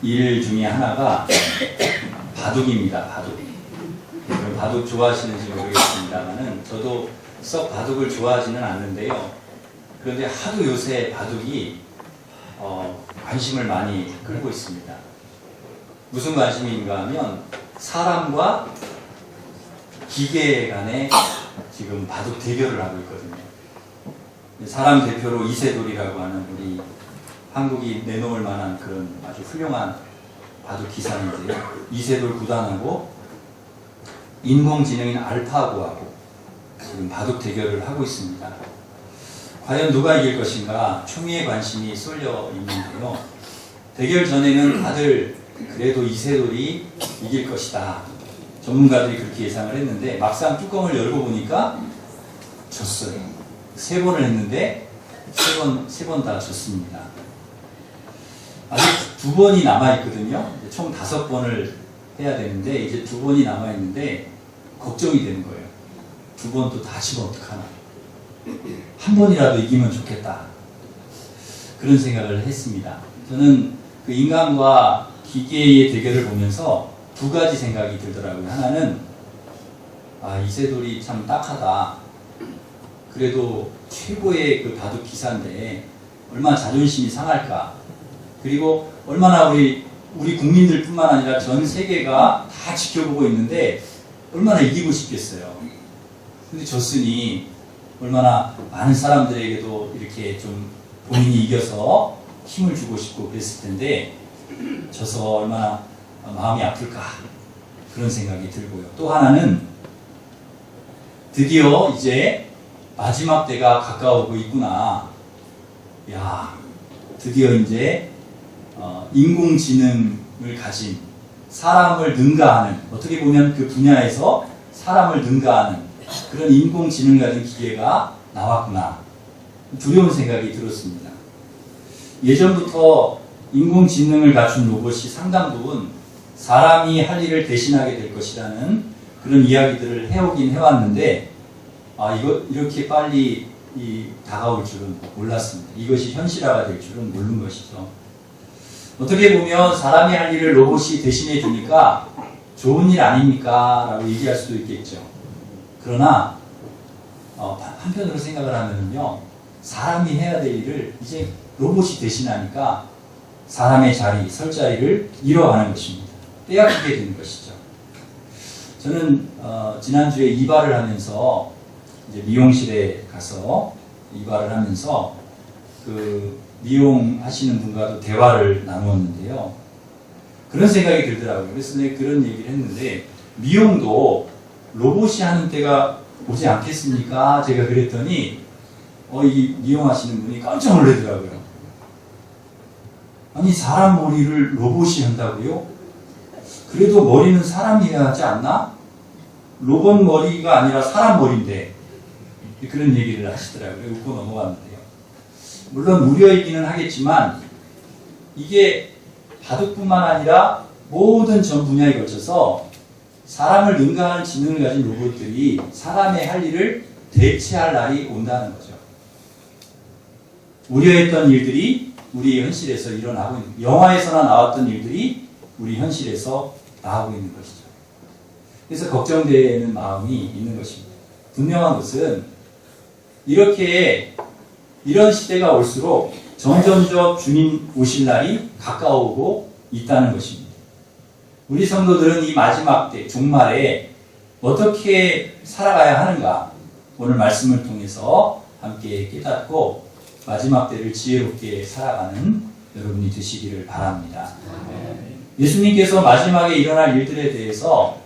일 중에 하나가 바둑입니다. 바둑. 바둑 좋아하시는지 모르겠습니다만은 저도 썩 바둑을 좋아하지는 않는데요. 그런데 하도 요새 바둑이 관심을 많이 끌고 있습니다. 무슨 관심인가 하면 사람과 기계 간에 지금 바둑 대결을 하고 있거든요. 사람 대표로 이세돌이라고 하는 우리 한국이 내놓을 만한 그런 아주 훌륭한 바둑 기사인데요. 이세돌 구단하고 인공지능인 알파고하고 지금 바둑 대결을 하고 있습니다. 과연 누가 이길 것인가 초미의 관심이 쏠려 있는데요. 대결 전에는 다들 그래도 이세돌이 이길 것이다. 전문가들이 그렇게 예상을 했는데 막상 뚜껑을 열고 보니까 졌어요. 3번을 했는데 3번 다 졌습니다. 아직 2번이 남아있거든요. 총 5번을 해야 되는데 이제 2번이 남아있는데 걱정이 되는 거예요. 2번 또 다 치면 어떡하나. 한 번이라도 이기면 좋겠다. 그런 생각을 했습니다. 저는 그 인간과 기계의 대결을 보면서 2가지 생각이 들더라고요. 하나는 이세돌이 참 딱하다. 그래도 최고의 그 바둑 기사인데 얼마나 자존심이 상할까. 그리고 얼마나 우리 국민들뿐만 아니라 전 세계가 다 지켜보고 있는데 얼마나 이기고 싶겠어요. 근데 졌으니 얼마나 많은 사람들에게도 이렇게 좀 본인이 이겨서 힘을 주고 싶고 그랬을 텐데 져서 얼마나 마음이 아플까 그런 생각이 들고요. 또 하나는 드디어 이제 마지막 때가 가까우고 있구나. 야, 드디어 이제 인공지능을 가진 사람을 능가하는, 어떻게 보면 그 분야에서 사람을 능가하는 그런 인공지능을 가진 기계가 나왔구나. 두려운 생각이 들었습니다. 예전부터 인공지능을 갖춘 로봇이 상당 부분 사람이 할 일을 대신하게 될 것이라는 그런 이야기들을 해오긴 해왔는데 이렇게 빨리 다가올 줄은 몰랐습니다. 이것이 현실화가 될 줄은 모르는 것이죠. 어떻게 보면 사람이 할 일을 로봇이 대신해 주니까 좋은 일 아닙니까? 라고 얘기할 수도 있겠죠. 그러나 한편으로 생각을 하면요, 사람이 해야 될 일을 이제 로봇이 대신하니까 사람의 자리, 설 자리를 잃어가는 것입니다. 빼앗기게 되는 것이죠. 저는 지난주에 이발을 하면서 이제 미용실에 가서 이발을 하면서 그 미용하시는 분과도 대화를 나누었는데요. 그런 생각이 들더라고요. 그래서 내가 그런 얘기를 했는데 미용도 로봇이 하는 때가 오지 않겠습니까? 제가 그랬더니 이 미용하시는 분이 깜짝 놀라더라고요. 아니 사람 머리를 로봇이 한다고요? 그래도 머리는 사람이 해야 하지 않나? 로봇 머리가 아니라 사람 머리인데 그런 얘기를 하시더라고요. 웃고 넘어갔는데요. 물론 우려이기는 하겠지만 이게 바둑뿐만 아니라 모든 전 분야에 걸쳐서 사람을 능가하는 지능을 가진 로봇들이 사람의 할 일을 대체할 날이 온다는 거죠. 우려했던 일들이 우리 현실에서 일어나고 있는, 영화에서나 나왔던 일들이 우리 현실에서 나오고 있는 것이죠. 그래서 걱정되는 마음이 있는 것입니다. 분명한 것은 이런 시대가 올수록 점점점 주님 오실 날이 가까워오고 있다는 것입니다. 우리 성도들은 이 마지막 때, 종말에 어떻게 살아가야 하는가 오늘 말씀을 통해서 함께 깨닫고 마지막 때를 지혜롭게 살아가는 여러분이 되시기를 바랍니다. 예수님께서 마지막에 일어날 일들에 대해서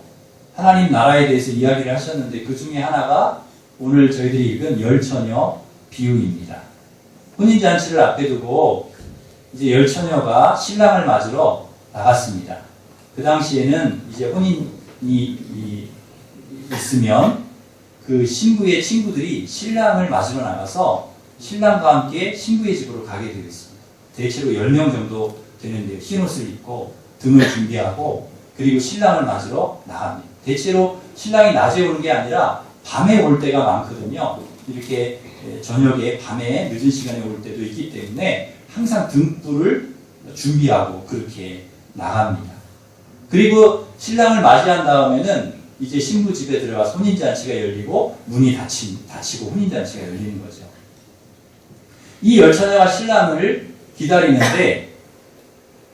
하나님 나라에 대해서 이야기를 하셨는데 그 중에 하나가 오늘 저희들이 읽은 열처녀 비유입니다. 혼인잔치를 앞에 두고 이제 열처녀가 신랑을 맞으러 나갔습니다. 그 당시에는 이제 혼인이 있으면 그 신부의 친구들이 신랑을 맞으러 나가서 신랑과 함께 신부의 집으로 가게 되어 있습니다. 대체로 10명 정도 되는데요. 흰옷을 입고 등을 준비하고 그리고 신랑을 맞으러 나갑니다. 대체로 신랑이 낮에 오는 게 아니라 밤에 올 때가 많거든요. 이렇게 저녁에 밤에 늦은 시간에 올 때도 있기 때문에 항상 등불을 준비하고 그렇게 나갑니다. 그리고 신랑을 맞이한 다음에는 이제 신부 집에 들어가 혼인잔치가 열리고 문이 닫히고 혼인잔치가 열리는 거죠. 이 열처녀가 신랑을 기다리는데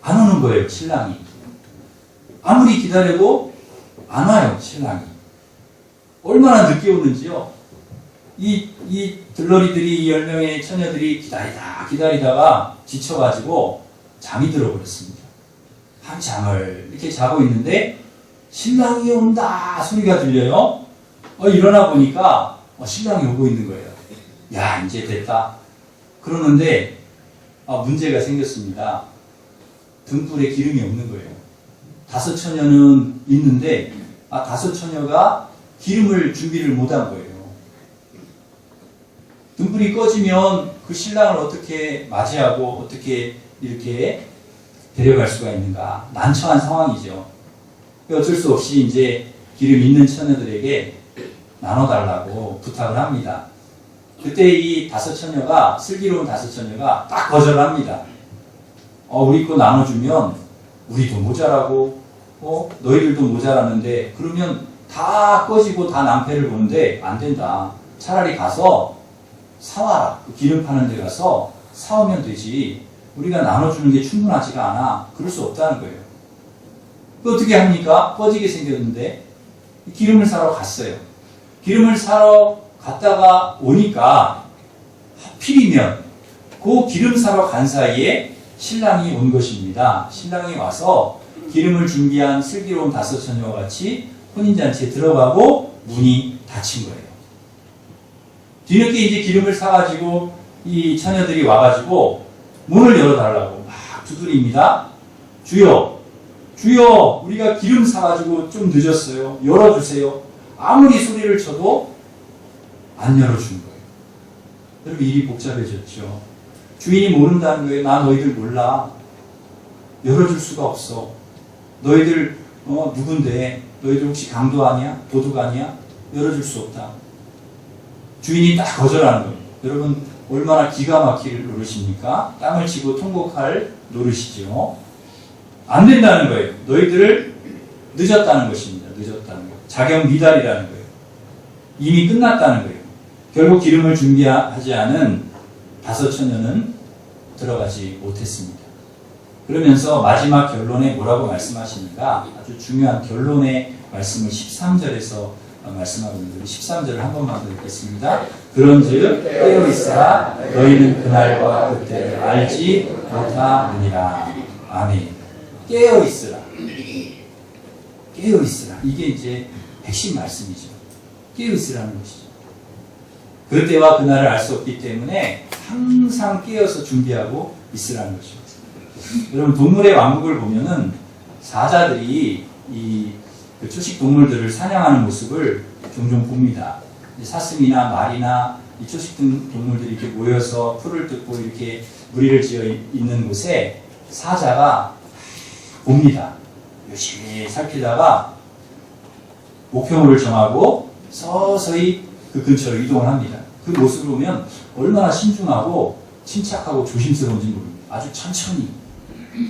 안 오는 거예요, 신랑이. 아무리 기다려도 안 와요, 신랑이. 얼마나 늦게 오는지요. 이 들러리들이, 이 10명의 처녀들이 기다리다가 지쳐가지고 잠이 들어버렸습니다. 한잠을 이렇게 자고 있는데 신랑이 온다 소리가 들려요. 일어나 보니까 신랑이 오고 있는 거예요. 야, 이제 됐다. 그러는데 문제가 생겼습니다. 등불에 기름이 없는 거예요. 5 처녀는 있는데 5 처녀가 기름을 준비를 못한 거예요. 등불이 꺼지면 그 신랑을 어떻게 맞이하고 어떻게 이렇게 데려갈 수가 있는가. 난처한 상황이죠. 어쩔 수 없이 이제 기름 있는 처녀들에게 나눠달라고 부탁을 합니다. 그때 이 5 처녀가, 슬기로운 5 처녀가 딱 거절합니다. 우리 거 나눠주면 우리도 모자라고, 너희들도 모자라는데, 그러면 다 꺼지고 다 낭패를 보는데 안 된다. 차라리 가서 사와라. 그 기름 파는 데 가서 사오면 되지. 우리가 나눠주는 게 충분하지가 않아. 그럴 수 없다는 거예요. 또 어떻게 합니까? 꺼지게 생겼는데 기름을 사러 갔어요. 기름을 사러 갔다가 오니까 하필이면 그 기름 사러 간 사이에 신랑이 온 것입니다. 신랑이 와서 기름을 준비한 슬기로운 5 처녀와 같이 혼인잔치에 들어가고 문이 닫힌 거예요. 뒤늦게 이제 기름을 사가지고 이 처녀들이 와가지고 문을 열어달라고 막 두드립니다. 주여, 주여, 우리가 기름 사가지고 좀 늦었어요. 열어주세요. 아무리 소리를 쳐도 안 열어준 거예요. 여러분, 일이 복잡해졌죠. 주인이 모른다는 거예요. 나 너희들 몰라. 열어줄 수가 없어. 너희들 누군데? 너희들 혹시 강도 아니야? 도둑 아니야? 열어줄 수 없다. 주인이 딱 거절하는 거예요. 여러분, 얼마나 기가 막힐 노릇입니까? 땅을 치고 통곡할 노릇이죠. 안 된다는 거예요. 너희들을 늦었다는 것입니다. 늦었다는 거. 자격 미달이라는 거예요. 이미 끝났다는 거예요. 결국 기름을 준비하지 않은 5 처녀는 들어가지 못했습니다. 그러면서 마지막 결론에 뭐라고 말씀하시는가? 아주 중요한 결론의 말씀을 13절에서 말씀하고 있는데 13절을 한 번만 더 읽겠습니다. 그런즉 깨어있으라 너희는 그날과 그때를 알지 못하느니라. 아멘. 깨어있으라. 깨어있으라. 이게 이제 핵심 말씀이죠. 깨어있으라는 것이죠. 그때와 그날을 알 수 없기 때문에 항상 깨어서 준비하고 있으라는 것입니다. 여러분, 동물의 왕국을 보면은 사자들이 이 초식 동물들을 사냥하는 모습을 종종 봅니다. 사슴이나 말이나 이 초식 동물들이 이렇게 모여서 풀을 뜯고 이렇게 무리를 지어 있는 곳에 사자가 봅니다. 열심히 살피다가 목표물을 정하고 서서히 그 근처로 이동을 합니다. 그 모습을 보면 얼마나 신중하고 침착하고 조심스러운지 모릅니다. 아주 천천히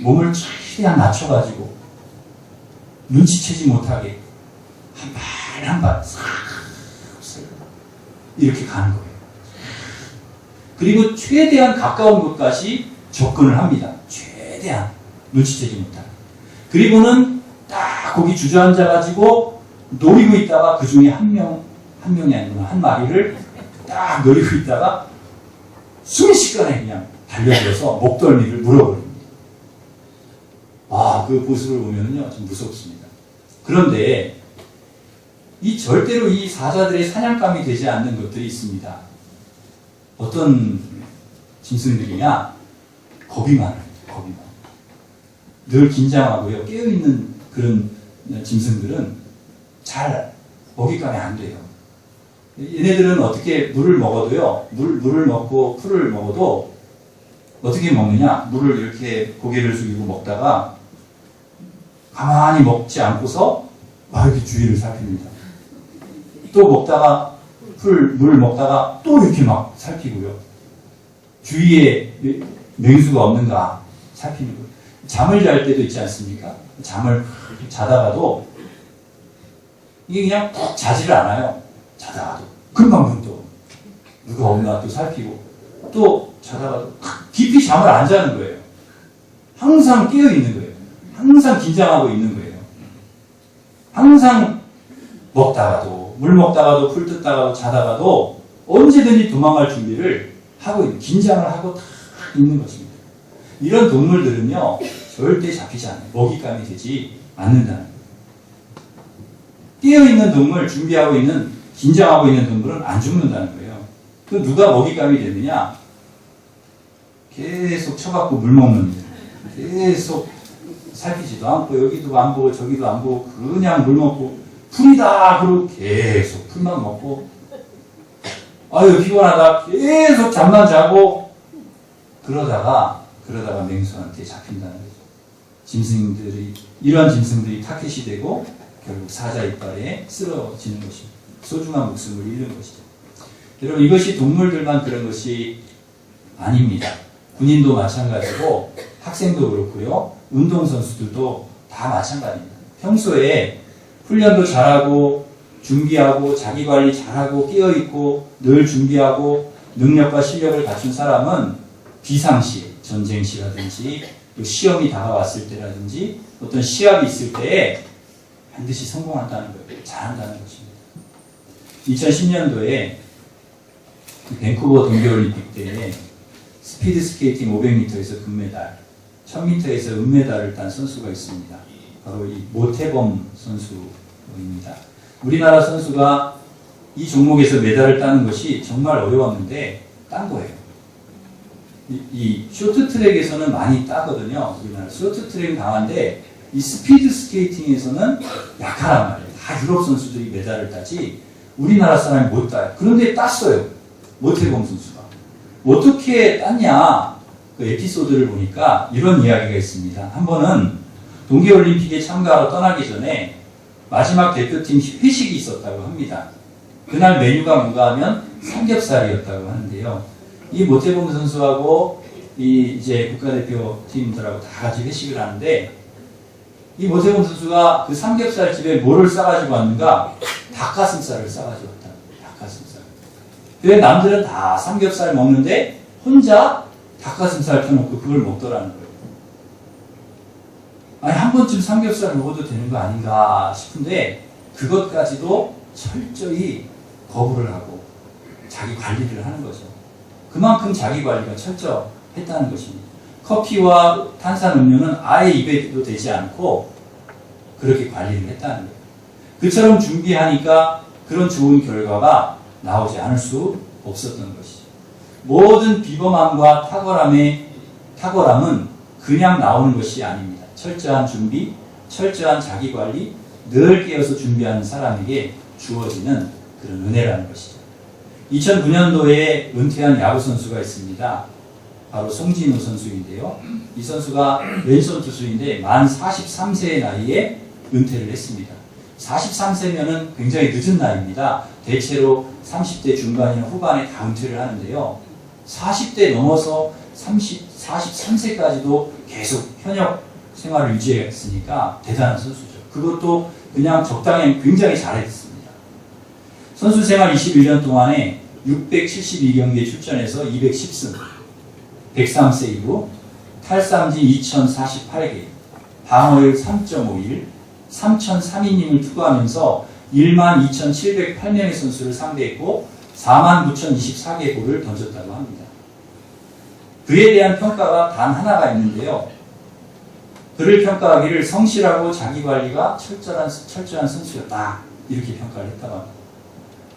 몸을 최대한 낮춰가지고 눈치채지 못하게 한 발 한 발 이렇게 가는 거예요. 그리고 최대한 가까운 곳까지 접근을 합니다. 최대한 눈치채지 못하게. 그리고는 딱 거기 주저앉아가지고 노리고 있다가 그 중에 한 명이 아니구나, 한 마리를 딱 노리고 있다가 순식간에 그냥 달려들어서 목덜미를 물어버립니다. 그 모습을 보면요, 좀 무섭습니다. 그런데 절대로 이 사자들의 사냥감이 되지 않는 것들이 있습니다. 어떤 짐승들이냐? 겁이 많아요. 겁이 많아요. 늘 긴장하고요. 깨어있는 그런 짐승들은 잘 먹잇감이 안 돼요. 얘네들은 어떻게 물을 먹어도요, 물을 먹고 풀을 먹어도 어떻게 먹느냐? 물을 이렇게 고개를 숙이고 먹다가 가만히 먹지 않고서 이렇게 주위를 살핍니다. 또 먹다가 물을 먹다가 또 이렇게 막 살피고요. 주위에 맹수가 없는가 살피는 거예요. 잠을 잘 때도 있지 않습니까? 잠을 자다가도 이게 그냥 푹 자지를 않아요. 자다가도 금방 눈 떠. 누가 없나 또 살피고 또 자다가도 깊이 잠을 안 자는 거예요. 항상 깨어 있는 거예요. 항상 긴장하고 있는 거예요. 항상 먹다가도 물 먹다가도 풀 뜯다가도 자다가도 언제든지 도망갈 준비를 하고 있는, 긴장을 하고 다 있는 것입니다. 이런 동물들은요 절대 잡히지 않아요. 먹잇감이 되지 않는다는 거예요. 깨어있는 동물, 준비하고 있는, 긴장하고 있는 동물은 안 죽는다는 거예요. 그 누가 먹잇감이 되느냐? 계속 쳐갖고 물 먹는, 계속 살피지도 않고 여기도 안 보고 저기도 안 보고 그냥 물 먹고 풀이다 그러고 계속 풀만 먹고 아유 피곤하다 계속 잠만 자고 그러다가 맹수한테 잡힌다는 거죠. 짐승들이, 이런 짐승들이 타켓이 되고 결국 사자 이빨에 쓰러지는 것입니다. 소중한 목숨을 잃는 것이죠. 여러분 이것이 동물들만 그런 것이 아닙니다. 군인도 마찬가지고 학생도 그렇고요. 운동선수들도 다 마찬가지입니다. 평소에 훈련도 잘하고 준비하고 자기관리 잘하고 깨어있고 늘 준비하고 능력과 실력을 갖춘 사람은 비상시, 전쟁시라든지 시험이 다가왔을 때라든지 어떤 시합이 있을 때에 반드시 성공한다는 거예요. 잘한다는 것입니다. 2010년도에 밴쿠버 동계올림픽 때 스피드 스케이팅 500m에서 금메달, 1000m에서 은메달을 딴 선수가 있습니다. 바로 이 모태범 선수입니다. 우리나라 선수가 이 종목에서 메달을 따는 것이 정말 어려웠는데 딴 거예요. 이 쇼트트랙에서는 많이 따거든요. 우리나라 쇼트트랙은 강한데 이 스피드 스케이팅에서는 약하란 말이에요. 다 유럽 선수들이 메달을 따지 우리나라 사람이 못 따요. 그런데 땄어요. 모태범 선수가. 어떻게 땄냐? 그 에피소드를 보니까 이런 이야기가 있습니다. 한 번은 동계올림픽에 참가하러 떠나기 전에 마지막 대표팀 회식이 있었다고 합니다. 그날 메뉴가 뭔가 하면 삼겹살이었다고 하는데요. 이 모태범 선수하고 이제 국가대표 팀들하고 다 같이 회식을 하는데 이 모태범 선수가 그 삼겹살 집에 뭐를 싸가지고 왔는가? 닭가슴살을 싸가지고 왔다. 닭가슴살. 왜 남들은 다 삼겹살 먹는데 혼자 닭가슴살 펴놓고 그걸 먹더라는 거예요. 아니 한 번쯤 삼겹살 먹어도 되는 거 아닌가 싶은데 그것까지도 철저히 거부를 하고 자기 관리를 하는 거죠. 그만큼 자기 관리가 철저했다는 것입니다. 커피와 탄산음료는 아예 입에도 대지 않고 그렇게 관리를 했다는 거예요. 그처럼 준비하니까 그런 좋은 결과가 나오지 않을 수 없었던 것이죠. 모든 비범함과 탁월함은 그냥 나오는 것이 아닙니다. 철저한 준비, 철저한 자기관리, 늘 깨어서 준비하는 사람에게 주어지는 그런 은혜라는 것이죠. 2009년도에 은퇴한 야구선수가 있습니다. 바로 송진우 선수인데요. 이 선수가 왼손 투수인데 만 43세의 나이에 은퇴를 했습니다. 43세면은 굉장히 늦은 나이입니다. 대체로 30대 중반이나 후반에 다 은퇴를 하는데요. 40대 넘어서 43세까지도 계속 현역 생활을 유지했으니까 대단한 선수죠. 그것도 그냥 적당히 굉장히 잘했습니다. 선수 생활 21년 동안에 672경기에 출전해서 210승, 103세이브, 탈삼진 2048개, 방어율 3.51, 3003이닝을 투구하면서 12,708명의 선수를 상대했고 49,024개 볼을 던졌다고 합니다. 그에 대한 평가가 단 하나가 있는데요. 그를 평가하기를 성실하고 자기관리가 철저한 선수였다. 이렇게 평가를 했다고 합니다.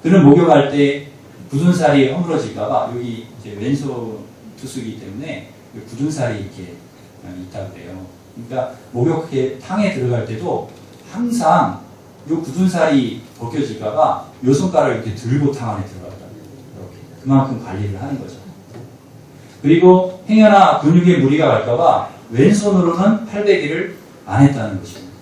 그는 목욕할 때 굳은 살이 허물어질까봐 여기 이제 왼손 투수이기 때문에 굳은 살이 이렇게 있다고 그래요. 그러니까 목욕에 탕에 들어갈 때도 항상 이 굳은 살이 벗겨질까봐 요 손가락을 이렇게 들고 탕 안에 들어갔다. 이렇게 그만큼 관리를 하는 거죠. 그리고 행여나 근육에 무리가 갈까봐 왼손으로는 팔베기를 안 했다는 것입니다.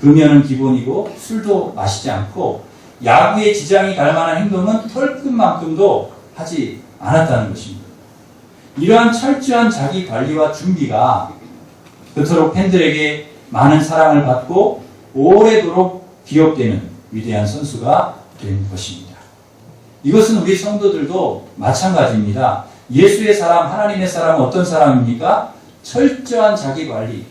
금연은 기본이고 술도 마시지 않고 야구에 지장이 갈 만한 행동은 털끝만큼도 하지 않았다는 것입니다. 이러한 철저한 자기 관리와 준비가 그토록 팬들에게 많은 사랑을 받고 오래도록 기억되는 위대한 선수가 된 것입니다. 이것은 우리 성도들도 마찬가지입니다. 예수의 사람, 하나님의 사람은 어떤 사람입니까? 철저한 자기관리,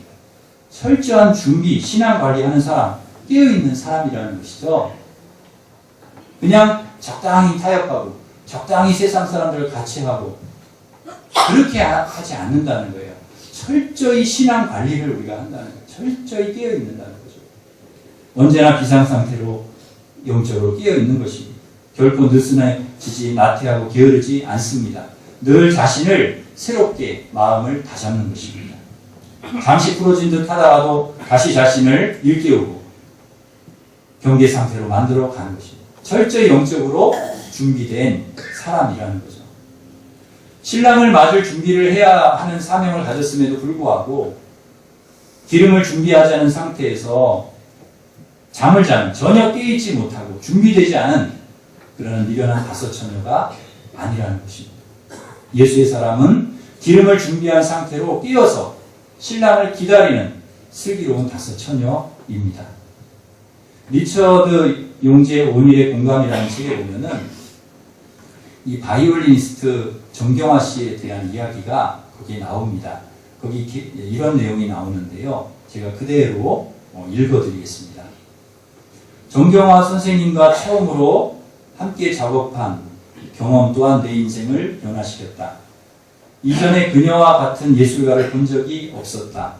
철저한 준비, 신앙관리하는 사람, 깨어있는 사람이라는 것이죠. 그냥 적당히 타협하고 적당히 세상 사람들을 같이 하고 그렇게 하지 않는다는 거예요. 철저히 신앙관리를 우리가 한다는 거예요. 철저히 깨어있는다는 거죠. 언제나 비상상태로 영적으로 깨어있는 것입니다. 결코 느슨해지지, 나태하고 게으르지 않습니다. 늘 자신을 새롭게 마음을 다잡는 것입니다. 잠시 풀어진 듯 하다가도 다시 자신을 일깨우고 경계 상태로 만들어 가는 것입니다. 철저히 영적으로 준비된 사람이라는 거죠. 신랑을 맞을 준비를 해야 하는 사명을 가졌음에도 불구하고 기름을 준비하지 않은 상태에서 잠을 자는, 전혀 깨있지 못하고 준비되지 않은 그런 미련한 다섯 처녀가 아니라는 것입니다. 예수의 사람은 기름을 준비한 상태로 깨어서 신랑을 기다리는 슬기로운 다섯 처녀입니다. 리처드 용지의 온일의 공감이라는 책에 보면은 이 바이올리니스트 정경화 씨에 대한 이야기가 거기에 나옵니다. 거기 이런 내용이 나오는데요. 제가 그대로 읽어드리겠습니다. 정경화 선생님과 처음으로 함께 작업한 경험 또한 내 인생을 변화시켰다. 이전에 그녀와 같은 예술가를 본 적이 없었다.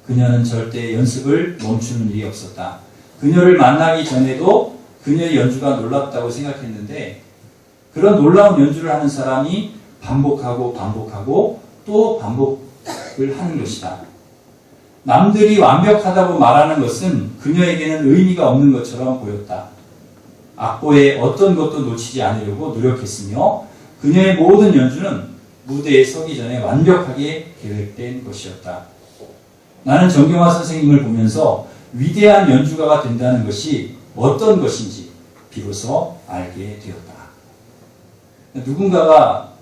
그녀는 절대 연습을 멈추는 일이 없었다. 그녀를 만나기 전에도 그녀의 연주가 놀랍다고 생각했는데 그런 놀라운 연주를 하는 사람이 반복하고 반복하고 또 반복을 하는 것이다. 남들이 완벽하다고 말하는 것은 그녀에게는 의미가 없는 것처럼 보였다. 악보에 어떤 것도 놓치지 않으려고 노력했으며 그녀의 모든 연주는 무대에 서기 전에 완벽하게 계획된 것이었다. 나는 정경화 선생님을 보면서 위대한 연주가가 된다는 것이 어떤 것인지 비로소 알게 되었다. 누군가가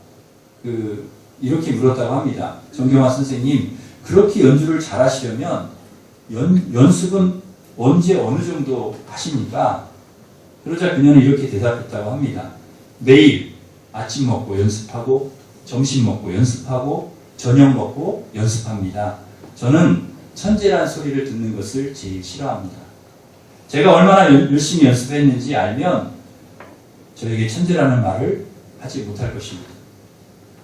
이렇게 물었다고 합니다. 정경화 선생님, 그렇게 연주를 잘하시려면 연습은 언제 어느 정도 하십니까? 그러자 그녀는 이렇게 대답했다고 합니다. 매일 아침 먹고 연습하고 점심 먹고 연습하고 저녁 먹고 연습합니다. 저는 천재란 소리를 듣는 것을 제일 싫어합니다. 제가 얼마나 열심히 연습했는지 알면 저에게 천재라는 말을 하지 못할 것입니다.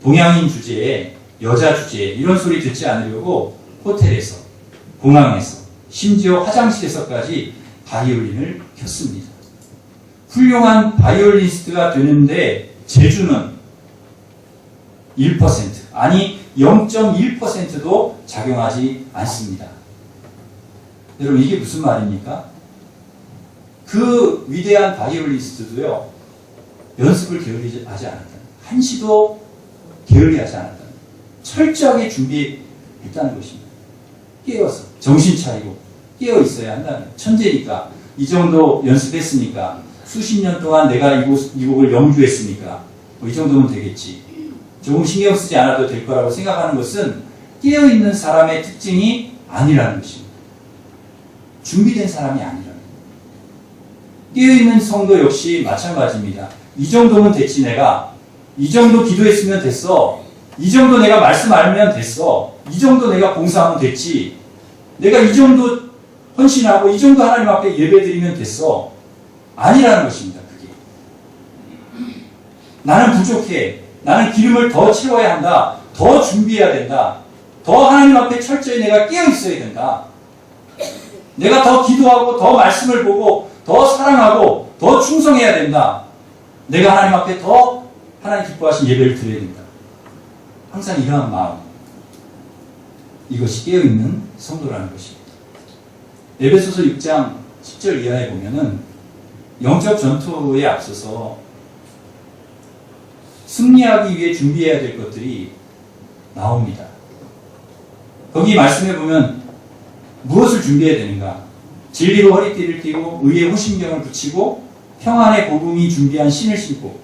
동양인 주제에, 여자 주제에 이런 소리 듣지 않으려고 호텔에서, 공항에서, 심지어 화장실에서까지 바이올린을 켰습니다. 훌륭한 바이올리니스트가 되는데 재주는 1%, 아니 0.1%도 작용하지 않습니다. 여러분, 이게 무슨 말입니까? 그 위대한 바이올리니스트도요, 연습을 게을리하지 않았다. 한시도 게을리하지 않았다. 철저하게 준비했다는 것입니다. 깨어서, 정신 차리고 깨어 있어야 한다는 거예요. 천재니까, 이 정도 연습했으니까, 수십 년 동안 내가 이 곡을 연주했으니까 이 정도면 되겠지. 조금 신경 쓰지 않아도 될 거라고 생각하는 것은 깨어있는 사람의 특징이 아니라는 것입니다. 준비된 사람이 아니라는 거예요. 깨어있는 성도 역시 마찬가지입니다. 이 정도면 됐지 내가. 이 정도 기도했으면 됐어. 이 정도 내가 말씀 알면 됐어. 이 정도 내가 봉사하면 됐지. 내가 이 정도 헌신하고 이 정도 하나님 앞에 예배드리면 됐어. 아니라는 것입니다. 그게. 나는 부족해. 나는 기름을 더 채워야 한다. 더 준비해야 된다. 더 하나님 앞에 철저히 내가 깨어 있어야 된다. 내가 더 기도하고 더 말씀을 보고 더 사랑하고 더 충성해야 된다. 내가 하나님 앞에 더 하나님 기뻐하신 예배를 드려야 된다. 항상 이러한 마음. 이것이 깨어있는 성도라는 것입니다. 에베소서 6장 10절 이하에 보면은 영적 전투에 앞서서 승리하기 위해 준비해야 될 것들이 나옵니다. 거기 말씀해 보면 무엇을 준비해야 되는가? 진리로 허리띠를 띠고 의의 호심경을 붙이고 평안의 복음이 준비한 신을 신고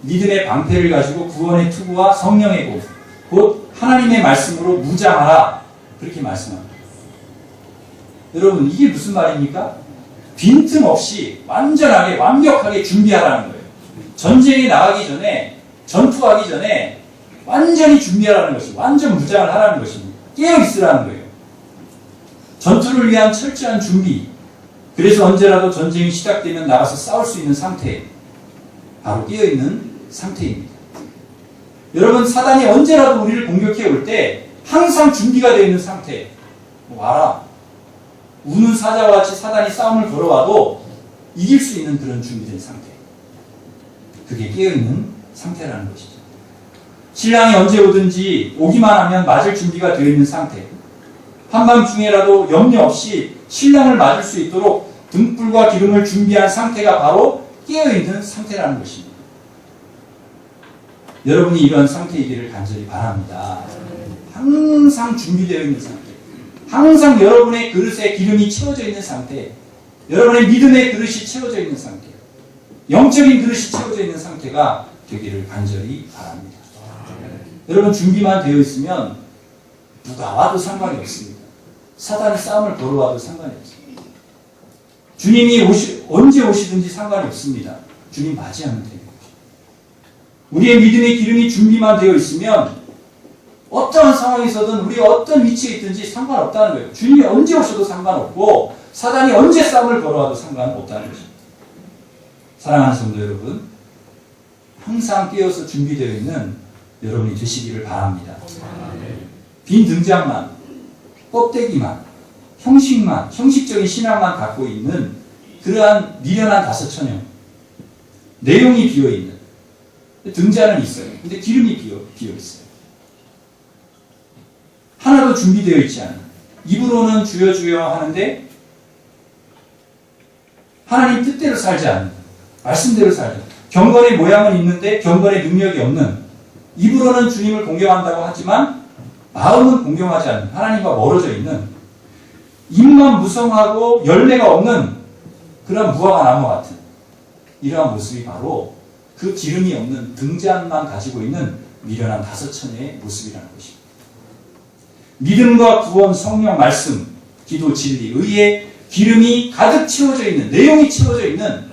믿음의 방패를 가지고 구원의 투구와 성령의 복, 곧 하나님의 말씀으로 무장하라. 그렇게 말씀합니다. 여러분 이게 무슨 말입니까? 빈틈없이 완전하게 완벽하게 준비하라는 거예요. 전쟁에 나가기 전에 전투하기 전에 완전히 준비하라는 것이 완전 무장을 하라는 것입니다. 깨어 있으라는 거예요. 전투를 위한 철저한 준비. 그래서 언제라도 전쟁이 시작되면 나가서 싸울 수 있는 상태. 바로 깨어 있는 상태입니다. 여러분 사단이 언제라도 우리를 공격해 올 때 항상 준비가 되어 있는 상태. 와라. 우는 사자와 같이 사단이 싸움을 걸어와도 이길 수 있는 그런 준비된 상태. 그게 깨어있는 상태라는 것이죠. 신랑이 언제 오든지 오기만 하면 맞을 준비가 되어 있는 상태. 한밤중에라도 염려 없이 신랑을 맞을 수 있도록 등불과 기름을 준비한 상태가 바로 깨어있는 상태라는 것입니다. 여러분이 이런 상태이기를 간절히 바랍니다. 항상 준비되어 있는 상태. 항상 여러분의 그릇에 기름이 채워져 있는 상태. 여러분의 믿음의 그릇이 채워져 있는 상태. 영적인 그릇이 채워져 있는 상태가 되기를 간절히 바랍니다. 여러분 준비만 되어 있으면 누가 와도 상관이 없습니다. 사단이 싸움을 걸어와도 상관이 없습니다. 주님이 언제 오시든지 상관이 없습니다. 주님 맞이하면 됩니다. 우리의 믿음의 기름이 준비만 되어 있으면 어떠한 상황에서든 우리가 어떤 위치에 있든지 상관없다는 거예요. 주님이 언제 오셔도 상관없고 사단이 언제 싸움을 걸어와도 상관없다는 것입니다. 사랑하는 성도 여러분, 항상 깨어서 준비되어 있는 여러분이 되시기를 바랍니다. 빈 등장만, 껍데기만, 형식만, 형식적인 신앙만 갖고 있는 그러한 미련한 다섯처녀, 내용이 비어있는, 등자는 있어요. 근데 기름이 비어있어요. 하나도 준비되어 있지 않은, 입으로는 주여 주여 하는데 하나님 뜻대로 살지 않는, 말씀대로 살지 않는, 경건의 모양은 있는데 경건의 능력이 없는, 입으로는 주님을 공경한다고 하지만 마음은 공경하지 않는, 하나님과 멀어져 있는, 입만 무성하고 열매가 없는 그런 무화과 나무 같은 이러한 모습이 바로 그 기름이 없는 등잔만 가지고 있는 미련한 다섯처녀의 모습이라는 것입니다. 믿음과 구원, 성령, 말씀, 기도, 진리, 의의 기름이 가득 채워져 있는, 내용이 채워져 있는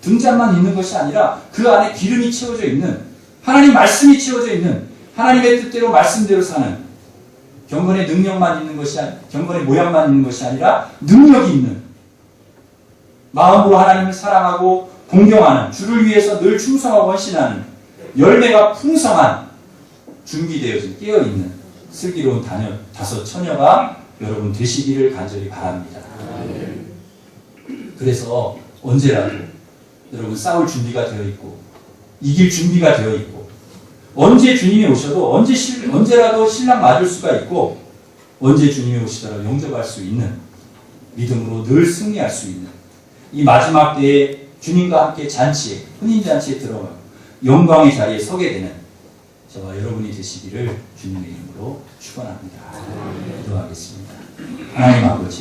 등잔만 있는 것이 아니라 그 안에 기름이 채워져 있는, 하나님 말씀이 채워져 있는, 하나님의 뜻대로 말씀대로 사는, 경건의 능력만 있는 것이 경건의 모양만 있는 것이 아니라 능력이 있는, 마음으로 하나님을 사랑하고 공경하는, 주를 위해서 늘 충성하고 헌신하는, 열매가 풍성한, 준비되어진 깨어있는 슬기로운 다섯 처녀가 여러분 되시기를 간절히 바랍니다. 그래서 언제라도 여러분 싸울 준비가 되어 있고 이길 준비가 되어 있고, 언제 주님이 오셔도 언제라도 신랑 맞을 수가 있고, 언제 주님이 오시더라도 용접할 수 있는, 믿음으로 늘 승리할 수 있는 이 마지막 때에 주님과 함께 잔치에, 혼인잔치에 들어가고 영광의 자리에 서게 되는 저와 여러분이 되시기를 주님의 이름으로 축원합니다. 기도하겠습니다. 하나님 아버지,